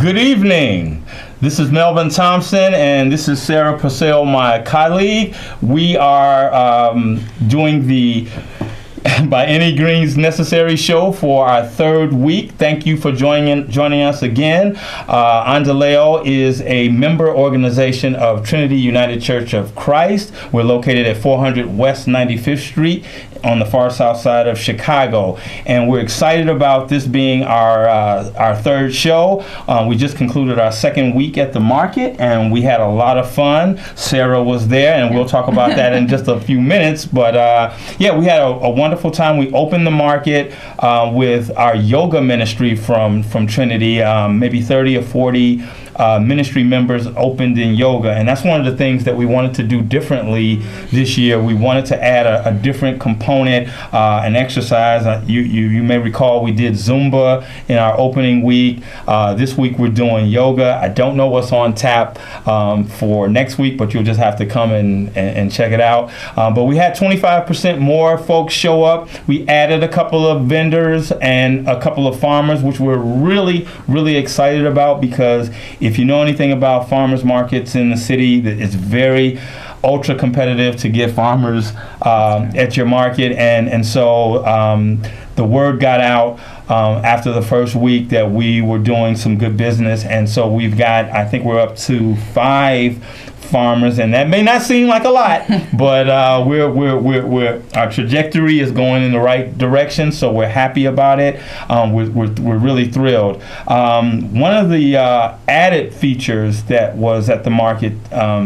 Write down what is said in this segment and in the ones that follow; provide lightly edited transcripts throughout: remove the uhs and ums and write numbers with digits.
Good evening. This is Melvin Thompson, and this is Sarah Purcell, my colleague. We are doing the By Any Means Necessary show for our third week. Thank you for joining us again. Endeleo is a member organization of Trinity United Church of Christ. We're located at 400 West 95th Street on the far south side of Chicago, and we're excited about this being our third show. We just concluded our second week at the market, and we had a lot of fun. Sarah was there, and we'll talk about that in just a few minutes. But yeah, we had a wonderful time. We opened the market with our yoga ministry from Trinity. Maybe 30 or 40 ministry members opened in yoga, and that's one of the things that we wanted to do differently this year. We wanted to add a different component, an exercise. You may recall we did Zumba in our opening week. This week we're doing yoga. I don't know what's on tap for next week, but you'll just have to come and check it out. But we had 25% more folks show up. We added a couple of vendors and a couple of farmers, which we're really, really excited about, because if you know anything about farmers markets in the city, it's very ultra competitive to get farmers at your market, and so the word got out after the first week that we were doing some good business, and so I think we're up to 5 farmers, and that may not seem like a lot, but our trajectory is going in the right direction, so we're happy about it. We're really thrilled. One of the added features that was at the market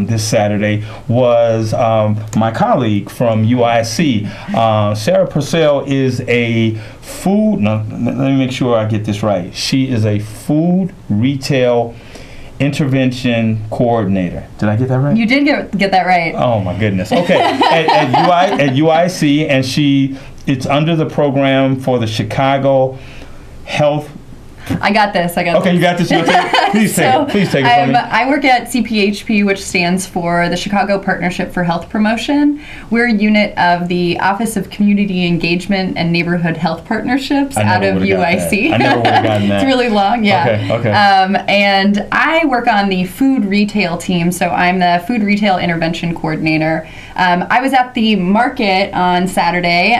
this Saturday was my colleague from UIC. Sarah Purcell is a food, now let me make sure I get this right. She is a food retail intervention coordinator. Did I get that right? You did get that right. Oh my goodness. Okay. at UIC, and it's under the program for the Chicago Health. I got this. Okay, you got this. Please take it from me. I work at CPHP, which stands for the Chicago Partnership for Health Promotion. We're a unit of the Office of Community Engagement and Neighborhood Health Partnerships out of UIC. I never would have gotten that. It's really long, yeah. Okay. And I work on the food retail team, so I'm the food retail intervention coordinator. I was at the market on Saturday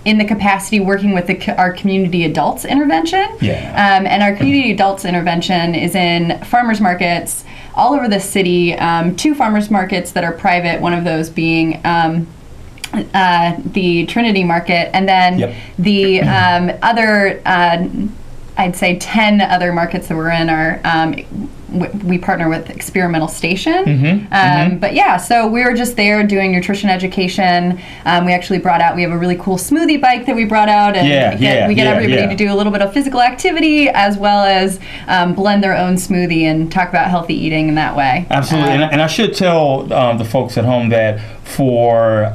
in the capacity working with our community adults intervention. Yeah. And our community adults intervention is in farmers markets all over the city. 2 farmers markets that are private, one of those being the Trinity Market, and then the other, I'd say 10 other markets that we're in are we partner with Experimental Station. But yeah, so we were just there doing nutrition education. We actually we have a really cool smoothie bike that we brought out, and we get everybody to do a little bit of physical activity as well as blend their own smoothie and talk about healthy eating in that way. Absolutely. And I should tell the folks at home that for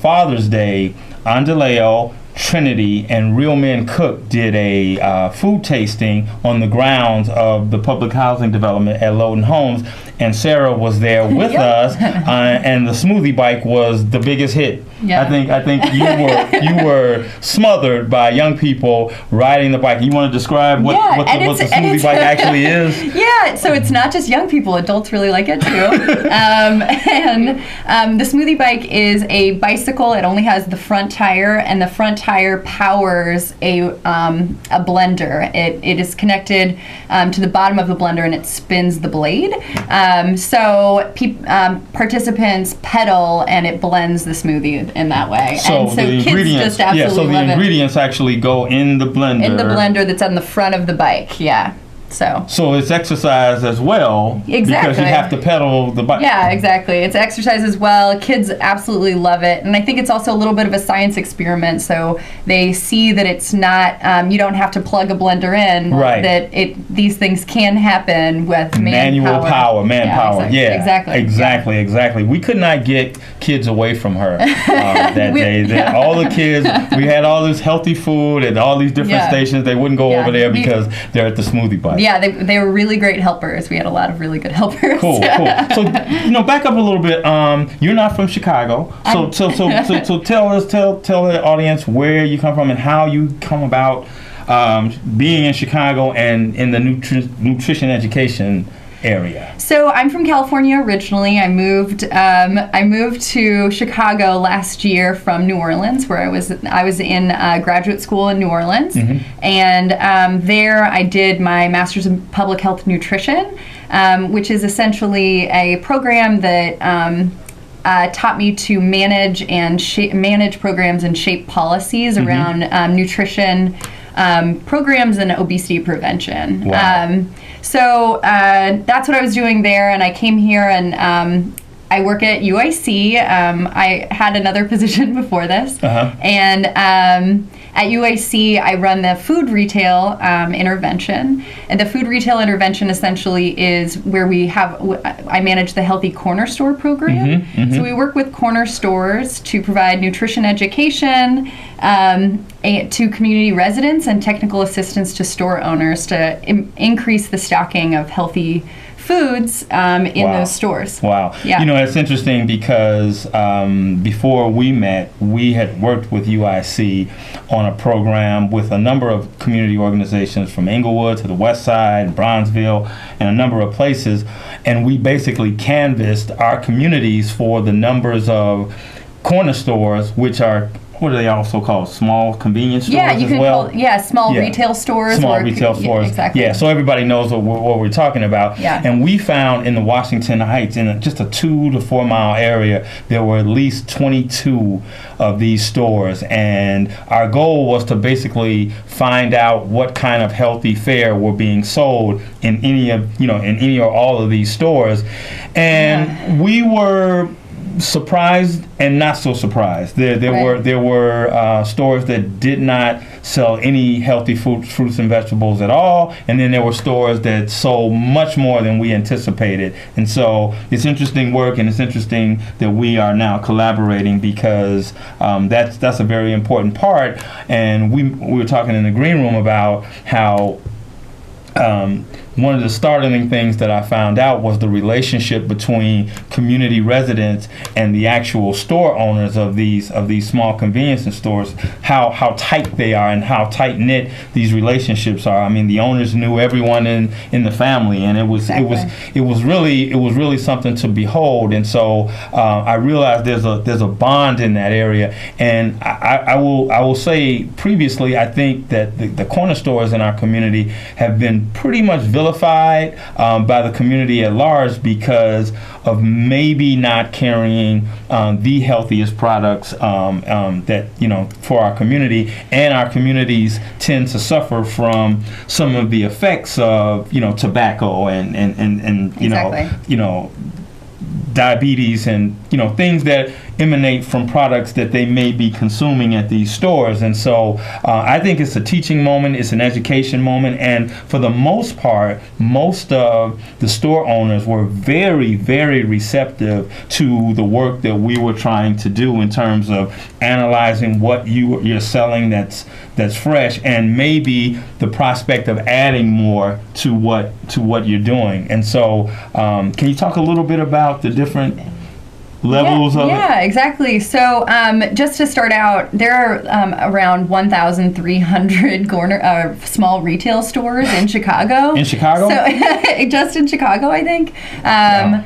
Father's Day, Endeleo, Trinity, and Real Men Cook did a food tasting on the grounds of the public housing development at Loden Homes, and Sarah was there with us, and the smoothie bike was the biggest hit. Yeah. I think you were smothered by young people riding the bike. You want to describe what the smoothie bike actually is? Yeah, so it's not just young people. Adults really like it too. And the smoothie bike is a bicycle. It only has the front tire, and the front tire powers a blender. It is connected to the bottom of the blender, and it spins the blade. So participants pedal, and it blends the smoothie in that way. So kids just absolutely love it. The ingredients actually go in the blender. In the blender that's on the front of the bike, yeah. So it's exercise as well. Exactly. Because you have to pedal the bike. Yeah, exactly. It's exercise as well. Kids absolutely love it. And I think it's also a little bit of a science experiment. So they see that it's not, you don't have to plug a blender in. Right. That these things can happen with manpower. Exactly. We could not get kids away from her that day. All the kids, we had all this healthy food at all these different stations. They wouldn't go over there because they're at the smoothie bike. Yeah, they were really great helpers. We had a lot of really good helpers. Cool. So, back up a little bit. You're not from Chicago, so tell the audience where you come from and how you come about being in Chicago and in the nutrition education area? So I'm from California originally. I moved to Chicago last year from New Orleans, where I was in graduate school in New Orleans, and there I did my master's in public health nutrition, which is essentially a program that taught me to manage programs and shape policies around nutrition programs and obesity prevention. Wow. So that's what I was doing there, and I came here and I work at UIC. I had another position before this, and at UIC I run the food retail intervention, and the food retail intervention essentially is where I manage the Healthy Corner Store program. So we work with corner stores to provide nutrition education to community residents and technical assistance to store owners to increase the stocking of healthy foods in those stores. Wow. Yeah. You know, it's interesting because before we met, we had worked with UIC on a program with a number of community organizations from Inglewood to the West Side, Bronzeville, and a number of places. And we basically canvassed our communities for the numbers of corner stores, which are, what are they also called? Small convenience stores as well? Small retail stores. Small retail stores. Exactly. Yeah, so everybody knows what we're talking about. Yeah. And we found in the Washington Heights, in just a 2 to 4 mile area, there were at least 22 of these stores. And our goal was to basically find out what kind of healthy fare were being sold in any or all of these stores. And we were surprised and not so surprised. There were stores that did not sell any healthy fruits and vegetables at all, and then there were stores that sold much more than we anticipated. And so it's interesting work, and it's interesting that we are now collaborating because that's a very important part. And we were talking in the green room about how one of the startling things that I found out was the relationship between community residents and the actual store owners of these small convenience stores, how tight they are and how tight knit these relationships are. I mean, the owners knew everyone in the family, and it was really something to behold. And so I realized there's a bond in that area. And I will say previously, I think that the corner stores in our community have been pretty much vilified by the community at large because of maybe not carrying the healthiest products that for our community, and our communities tend to suffer from some of the effects of tobacco and diabetes and things that emanate from products that they may be consuming at these stores. And so I think it's a teaching moment, it's an education moment, and for the most part, most of the store owners were very, very receptive to the work that we were trying to do in terms of analyzing what you're selling that's fresh, and maybe the prospect of adding more to what you're doing. And so can you talk a little bit about the different levels of it? Yeah, exactly. So just to start out, there are around 1,300 small retail stores in Chicago. In Chicago? So just in Chicago, I think. Wow.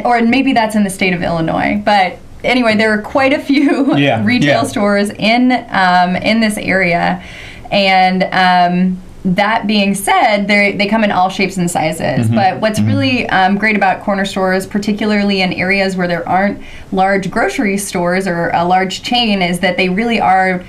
Or maybe that's in the state of Illinois. But anyway, there are quite a few retail stores in this area. And that being said, they come in all shapes and sizes. But what's really great about corner stores, particularly in areas where there aren't large grocery stores or a large chain, is that they really are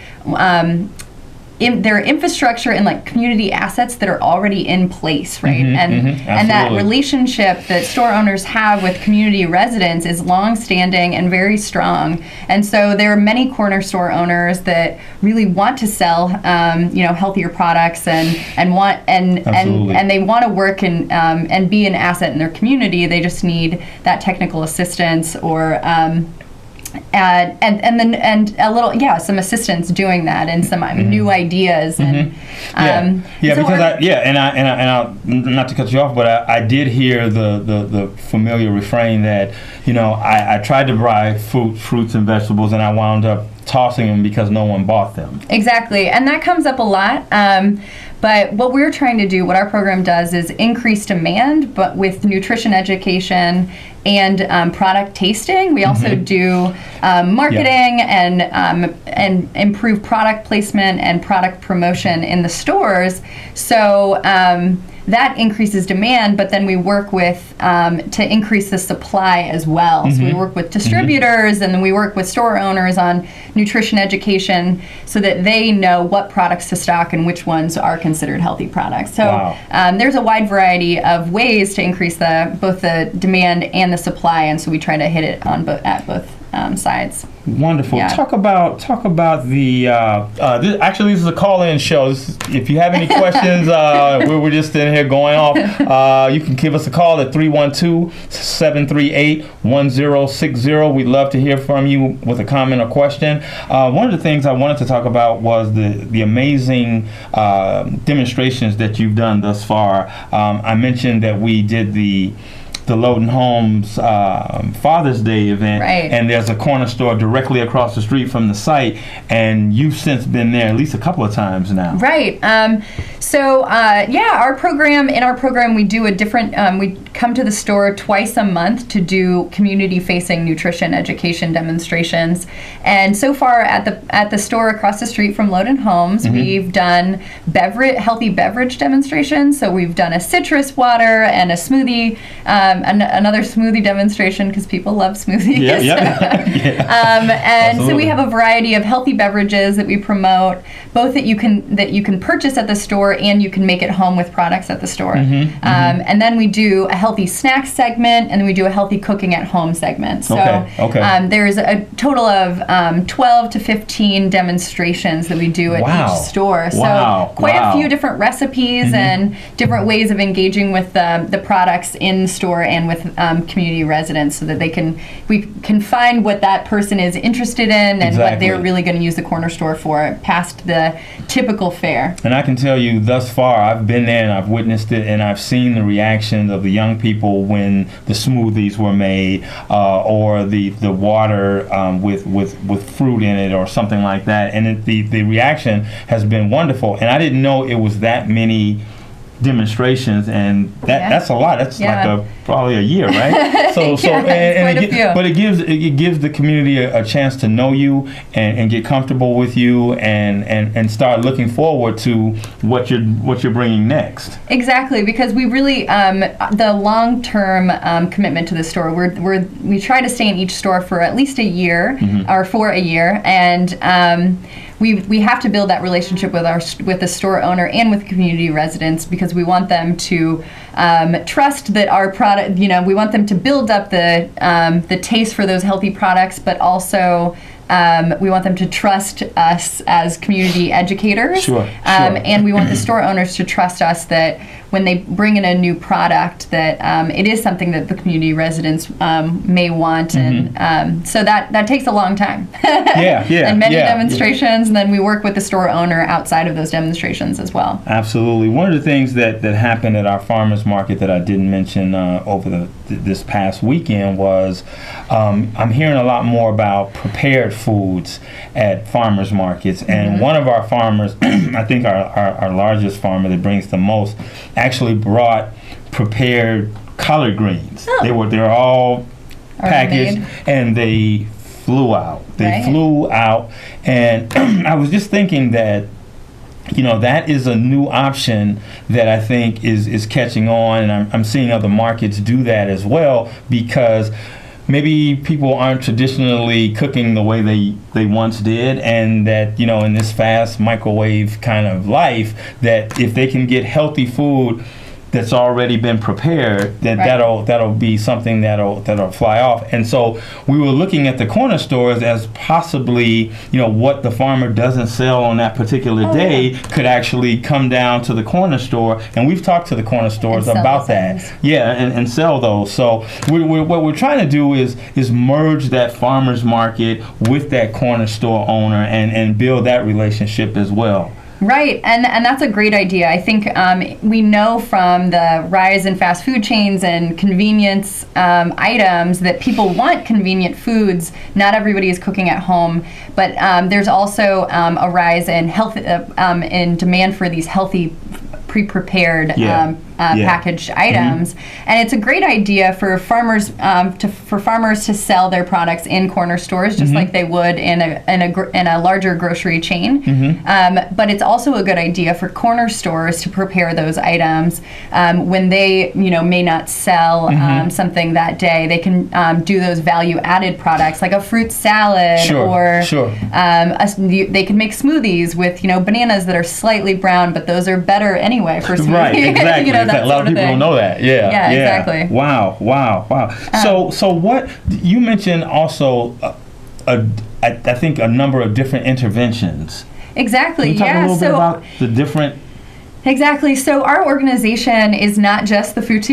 their infrastructure and like community assets that are already in place, right? And that relationship that store owners have with community residents is long-standing and very strong. And so there are many corner store owners that really want to sell, healthier products and they want to work and be an asset in their community. They just need that technical assistance or and a little some assistance doing that and some new ideas and not to cut you off, but I did hear the familiar refrain that I tried to buy fruits and vegetables and I wound up tossing them because no one bought them. Exactly, and that comes up a lot. But what we're trying to do, what our program does, is increase demand, but with nutrition education and product tasting. We also do marketing and improve product placement and product promotion in the stores. So that increases demand, but then we work with to increase the supply as well. So we work with distributors and then we work with store owners on nutrition education so that they know what products to stock and which ones are considered healthy products. So there's a wide variety of ways to increase both the demand and the supply, and so we try to hit it on both sides. Wonderful. Yeah. Talk about the. This is a call-in show. If you have any questions, we're just in here going off. You can give us a call at 312-738-1060. We'd love to hear from you with a comment or question. One of the things I wanted to talk about was the amazing demonstrations that you've done thus far. I mentioned that we did the Loden Homes Father's Day event, and there's a corner store directly across the street from the site, and you've since been there at least a couple of times now. Right. Our program we do a different. We come to the store twice a month to do community-facing nutrition education demonstrations, and so far at the store across the street from Loden Homes, we've done healthy beverage demonstrations. So we've done a citrus water and a smoothie. Another smoothie demonstration because people love smoothies. So we have a variety of healthy beverages that we promote, both that you can purchase at the store and you can make at home with products at the store. And then we do a healthy snack segment, and then we do a healthy cooking at home segment. So there's a total of 12 to 15 demonstrations that we do at each store. So quite a few different recipes and different ways of engaging with the products in the store and with community residents, so that we can find what that person is interested in and what they're really going to use the corner store for past the typical fare. And I can tell you thus far, I've been there and I've witnessed it, and I've seen the reaction of the young people when the smoothies were made or the water with fruit in it or something like that, and the reaction has been wonderful. And I didn't know it was that many demonstrations, and that's a lot. That's like probably a year, right? But it gives the community a chance to know you and get comfortable with you and start looking forward to what you're bringing next. Exactly, because we really the long-term commitment to the store. We try to stay in each store for at least a year or for a year, and we have to build that relationship with the store owner and with community residents, because we want them to trust that our product. We want them to build up the taste for those healthy products, but also we want them to trust us as community educators. And we want the store owners to trust us that when they bring in a new product, that it is something that the community residents may want. And so that takes a long time. And many demonstrations, and then we work with the store owner outside of those demonstrations as well. Absolutely. One of the things that happened at our farmers market that I didn't mention over this past weekend was I'm hearing a lot more about prepared foods at farmers markets, and one of our farmers, I think our largest farmer that brings the most, actually brought prepared collard greens. They're all packaged and they flew out. And I was just thinking that that is a new option that I think is catching on, and I'm seeing other markets do that as well, because maybe people aren't traditionally cooking the way they once did, and that in this fast microwave kind of life, that if they can get healthy food that's already been prepared, that'll be something that'll fly off. And so we were looking at the corner stores as possibly, what the farmer doesn't sell on that particular day could actually come down to the corner store. And we've talked to the corner stores about that. Yeah, and sell those. So what we're trying to do is merge that farmer's market with that corner store owner and build that relationship as well. Right, and that's a great idea. I think we know from the rise in fast food chains and convenience items that people want convenient foods. Not everybody is cooking at home, but there's also a rise in in demand for these healthy, pre-prepared packaged items, and it's a great idea for farmers to sell their products in corner stores, just like they would in a larger grocery chain. But it's also a good idea for corner stores to prepare those items when they may not sell something that day. They can do those value-added products like a fruit salad, they can make smoothies with bananas that are slightly brown, but those are better anyway for smoothie. Right, exactly. A lot of people don't know that. Yeah, exactly. Wow. So what you mentioned also, I think a number of different interventions. Exactly. Can you talk a little bit about the different? Exactly. So our organization is not just the food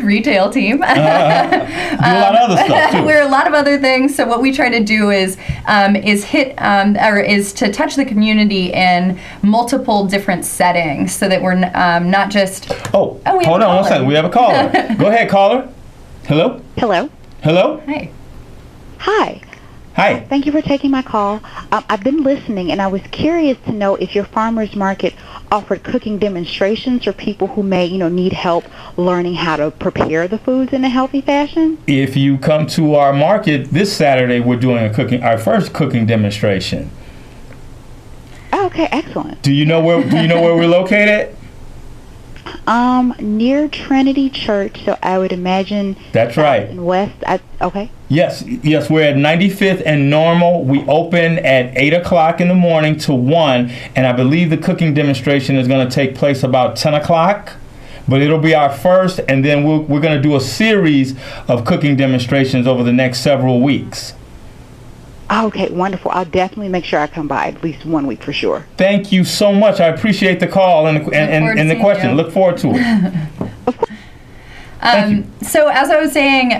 retail team. Do a lot of other stuff too. We're a lot of other things. So what we try to do is to touch the community in multiple different settings, so that we're not just. Hold on 1 second. We have a caller. Go ahead, caller. Hello. Hello. Hey. Hi. Hi. Thank you for taking my call. I've been listening, and I was curious to know if your farmers market offered cooking demonstrations for people who may, need help learning how to prepare the foods in a healthy fashion. If you come to our market this Saturday, we're doing our first cooking demonstration. Okay, excellent. Do you know where we're located? Near Trinity Church, so I would imagine. That's right. In West. Okay. Yes, we're at 95th and Normal. We open at 8 o'clock in the morning to 1, and I believe the cooking demonstration is going to take place about 10 o'clock. But it'll be our first, and then we're going to do a series of cooking demonstrations over the next several weeks. Okay, wonderful. I'll definitely make sure I come by at least 1 week for sure. Thank you so much. I appreciate the call and the question. You. Look forward to it. So as I was saying,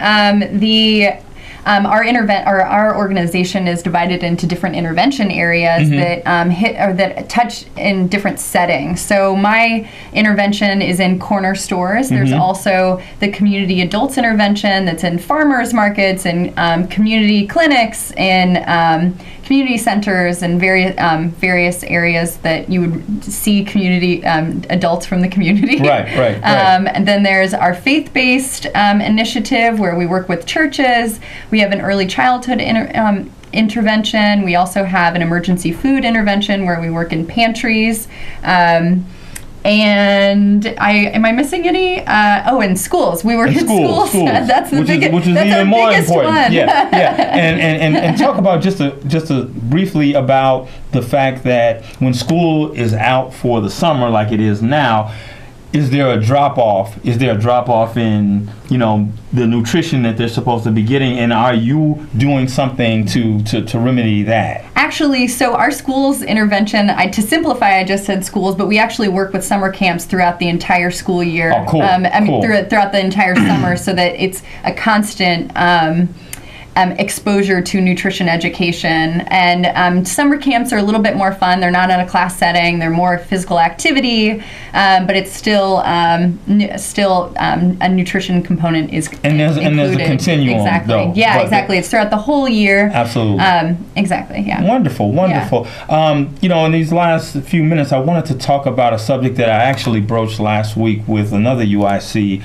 our organization is divided into different intervention areas that touch in different settings. So my intervention is in corner stores. There's also the community adults intervention that's in farmers markets and community clinics and community centers and various areas that you would see community adults from the community. Right. And then there's our faith-based initiative where we work with churches. We have an early childhood intervention. We also have an emergency food intervention where we work in pantries. And am I missing any? In schools. We work in schools. That's the biggest, which is that's even more biggest important. One. Yeah. And talk about just briefly about the fact that when school is out for the summer, like it is now, is there a drop off? Is there a drop off in the nutrition that they're supposed to be getting, and are you doing something to remedy that? Actually, so our schools intervention, to simplify, I just said schools, but we actually work with summer camps throughout the entire school year. Oh, cool. Throughout the entire summer, so that it's a constant exposure to nutrition education. And summer camps are a little bit more fun. They're not in a class setting. They're more physical activity, but it's still a nutrition component is included. And there's a continuum. Exactly. Though, exactly. It's throughout the whole year. Absolutely. Exactly. Yeah. Wonderful. Yeah. In these last few minutes, I wanted to talk about a subject that I actually broached last week with another UIC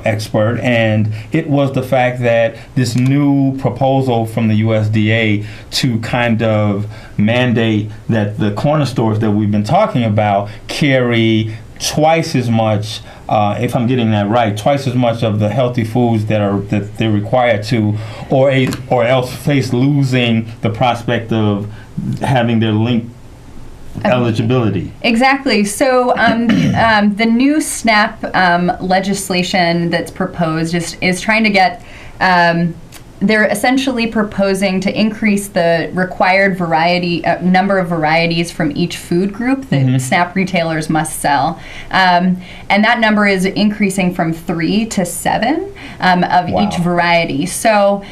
expert, and it was the fact that this new proposal from the USDA to kind of mandate that the corner stores that we've been talking about carry twice as much, if I'm getting that right, twice as much of the healthy foods that they're required to, or else face losing the prospect of having their link eligibility. Exactly. So the new SNAP legislation that's proposed is trying to get. They're essentially proposing to increase the required number of varieties from each food group that SNAP retailers must sell. And that number is increasing from 3 to 7 of each variety. So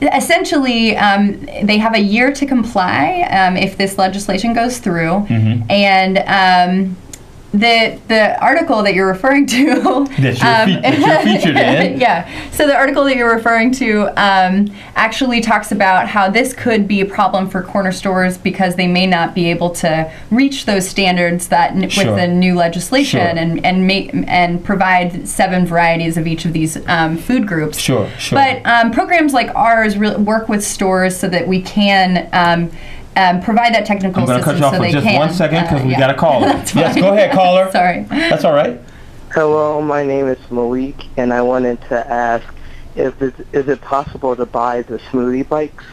essentially, they have a year to comply if this legislation goes through. And the article that you're referring to that you're featured in. Yeah. So the article that you're referring to actually talks about how this could be a problem for corner stores because they may not be able to reach those standards that with the new legislation and provide 7 varieties of each of these food groups. But programs like ours work with stores so that we can provide that technical assistance. I'm going to cut you off for just 1 second because we got a caller. Yes, go ahead, caller. Sorry. That's all right. Hello, my name is Malik, and I wanted to ask, is it possible to buy the smoothie bikes?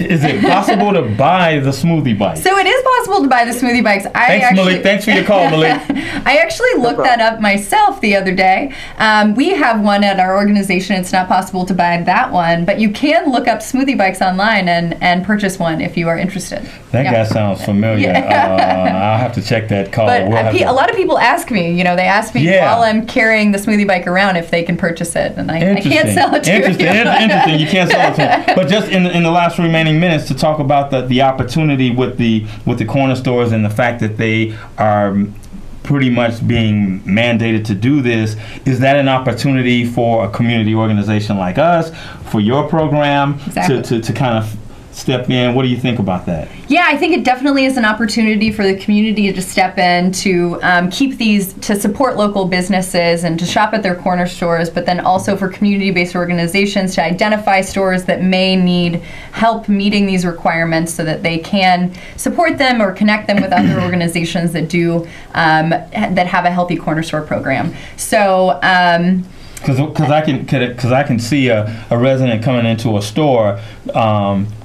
Is it possible to buy the smoothie bikes? So it is possible to buy the smoothie bikes. Thanks, Malik. Thanks for your call, Malik. I actually looked that up myself the other day. We have one at our organization. It's not possible to buy that one, but you can look up smoothie bikes online and purchase one if you are interested. That guy sounds familiar. I'll have to check that call. But a lot of people ask me, they ask me while I'm carrying the smoothie bike around if they can purchase it, and I can't sell it to you. Interesting. You can't sell it to them. But just in the last remaining minutes to talk about the opportunity with the corner stores and the fact that they are pretty much being mandated to do this, is that an opportunity for a community organization like us, for your program, to kind of step in? What do you think about that? Yeah, I think it definitely is an opportunity for the community to step in to to support local businesses and to shop at their corner stores, but then also for community-based organizations to identify stores that may need help meeting these requirements so that they can support them or connect them with other organizations that do that have a healthy corner store program. So. Because I can see a resident coming into a store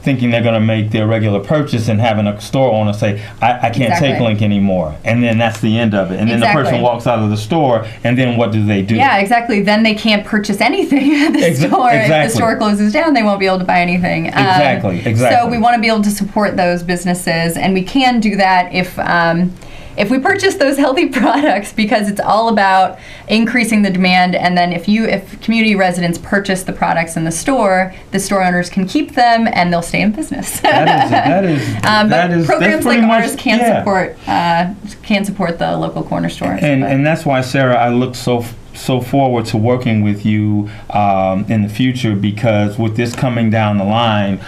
thinking they're going to make their regular purchase and having a store owner say, I can't take Link anymore. And then that's the end of it. And then the person walks out of the store, and then what do? Yeah, exactly. Then they can't purchase anything at the store. If the store closes down, they won't be able to buy anything. Exactly. So we want to be able to support those businesses, and we can do that if we purchase those healthy products, because it's all about increasing the demand, and then if community residents purchase the products in the store owners can keep them and they'll stay in business. That is programs like ours can support the local corner stores. And that's why, Sarah, I look so forward to working with you in the future, because with this coming down the line,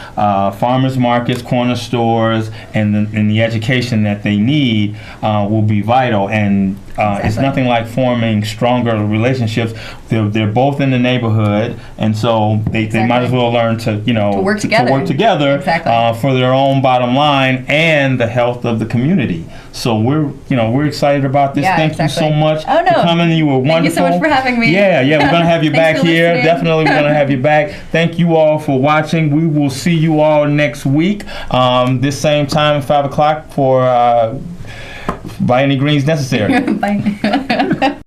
farmers markets, corner stores, and the education that they need will be vital. And it's nothing like forming stronger relationships. They're both in the neighborhood, and so they might as well learn to work together for their own bottom line and the health of the community. So we're excited about this. Thank you so much for coming. You were wonderful. Thank you so much for having me. Yeah, we're going to have you back here. Listening. Definitely, we're going to have you back. Thank you all for watching. We will see you all next week, this same time, 5 o'clock, for By Any Greens Necessary. Bye.